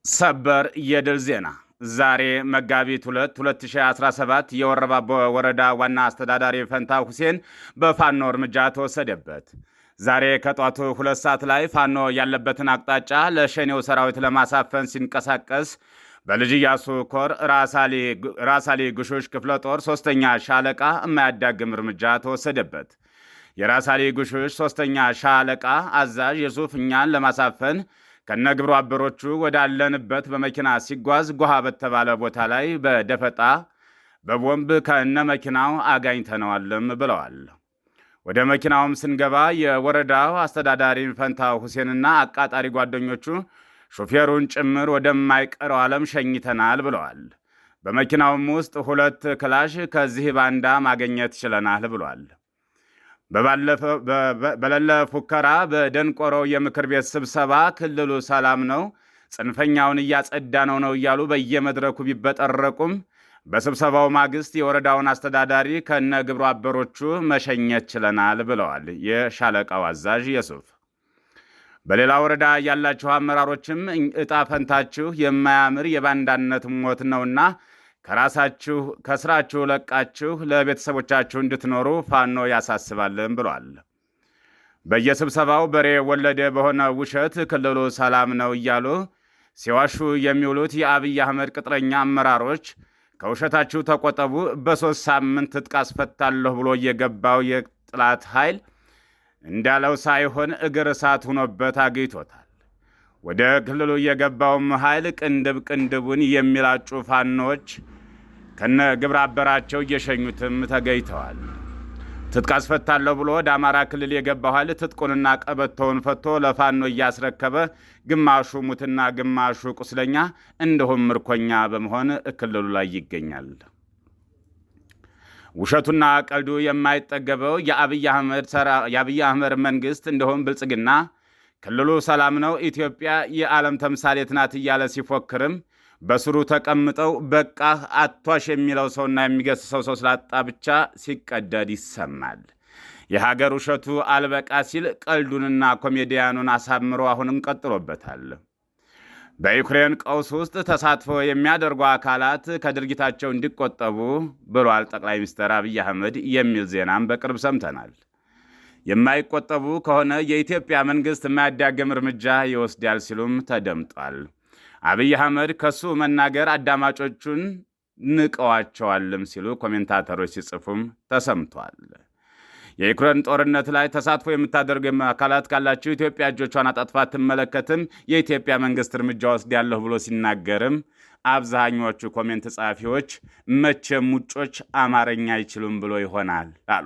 ሰበር የድል ዜና ዛሬ መጋቢት 2 2017 የወረባቦ ወረዳ ዋና አስተዳዳሪ ፈንታ ሁሴን በፋኖ እርምጃ ተወሰደበት። ዛሬ ከጧቱ 2 ሰዓት ላይ ፋኖ ያለበትን አቅጣጫ ለሸኔው ሰራዊት ለማሳፈን ሲንቀሳቀስ በልጅ ኢያሱ ኮር ራሳሊ ጉሹሽ ክፍለ ጦር 3ኛ ሻለቃ የማያዳግም እርምጃ ተወሰደበት። የራሳሊ ጉሹሽ 3ኛ ሻለቃ አዛዥ የሱፍ እኛን ለማሳፈን ከነግብሩ አበሮቹ ወዳለንበት በመኪና ሲጓዝ ጎሃ በተባለ ቦታ ላይ በደፈጣ በቦምብ ከነ መኪናው አጋኝተነዋልም ብለዋል። ወደ መኪናውም ስንገባ የወረዳው አስተዳዳሪ ፈንታ ሁሴንና አቃጣሪ ጓደኞቹ ሾፌሩን ጭምር ወደማይቀረው ዓለም ሸኝተናል ብለዋል። በመኪናውም ውስጥ 2 ክላሽ ከዚህ ባንዳ ማግኘት ችለናል ብሏል። በሌለ ፉከራ በደንቆሮው የምክር ቤት ስብሰባ ክልሉ ሰላም ነው፣ ጽንፈኛውን እያጸዳ ነው እያሉ በየመድረኩ ቢበጠረቁም በስብሰባው ማግስት የወረዳውን አስተዳዳሪ ከነ ግብረ አበሮቹ መሸኘት ችለናል ብለዋል የሻለቃው አዛዥ የሱፍ። በሌላ ወረዳ ያላችሁ አመራሮችም እጣ ፈንታችሁ የማያምር የባንዳነት ሞት ነውና ከስራችሁ ለቃችሁ ለቤተሰቦቻችሁ እንድትኖሩ ፋኖ ያሳስባልን ብሏል። በየስብሰባው በሬ ወለደ በሆነ ውሸት ክልሉ ሰላም ነው እያሉ ሲዋሹ የሚውሉት የአብይ አህመድ ቅጥረኛ አመራሮች ከውሸታችሁ ተቆጠቡ፣ በ3 ሳምንት ትጥቅ አስፈታለሁ ብሎ የገባው የጥላት ኃይል እንዳለው ሳይሆን እግር እሳት ሆኖበት አግኝቶታል። ወደ ክልሉ የገባውም ኃይል ቅንድቡን የሚላጩ ፋኖች ከነ ግብረ አበራቸው እየሸኙትም ተገኝተዋል። ትጥቅ አስፈታለሁ ብሎ ወደ አማራ ክልል የገባው ኃይል ትጥቁንና ቀበቶውን ፈቶ ለፋኖ እያስረከበ ግማሹ ሙትና ግማሹ ቁስለኛ እንዲሁም ምርኮኛ በመሆን ክልሉ ላይ ይገኛል። ውሸቱና ቀልዱ የማይጠገበው የአብይ አህመድ መንግስት እንዲሁም ብልጽግና ክልሉ ሰላም ነው፣ ኢትዮጵያ የዓለም ተምሳሌት ናት እያለ ሲፎክርም በስሩ ተቀምጠው በቃህ አቷሽ የሚለው ሰውና የሚገስሰው ሰው ስላጣ ብቻ ሲቀደድ ይሰማል። የሀገር ውሸቱ አልበቃ ሲል ቀልዱንና ኮሜዲያኑን አሳምሮ አሁንም ቀጥሎበታል። በዩክሬን ቀውስ ውስጥ ተሳትፎ የሚያደርጉ አካላት ከድርጊታቸው እንዲቆጠቡ ብሏል ጠቅላይ ሚኒስትር አብይ አህመድ የሚል ዜናም በቅርብ ሰምተናል። የማይቆጠቡ ከሆነ የኢትዮጵያ መንግስት የማያዳግም እርምጃ ይወስዳል ሲሉም ተደምጧል። አብይ አህመድ ከሱ መናገር አዳማጮቹን ንቀዋቸዋልም ሲሉ ኮሜንታተሮች ሲጽፉም ተሰምቷል። የዩክሬን ጦርነት ላይ ተሳትፎ የምታደርጉ አካላት ካላችሁ ኢትዮጵያ እጆቿን አጣጥፋ አትመለከትም፣ የኢትዮጵያ መንግስት እርምጃ ወስዳለሁ ብሎ ሲናገርም አብዛኞቹ ኮሜንት ጸሐፊዎች መቼም ውጮች አማርኛ አይችሉም ብሎ ይሆናል አሉ።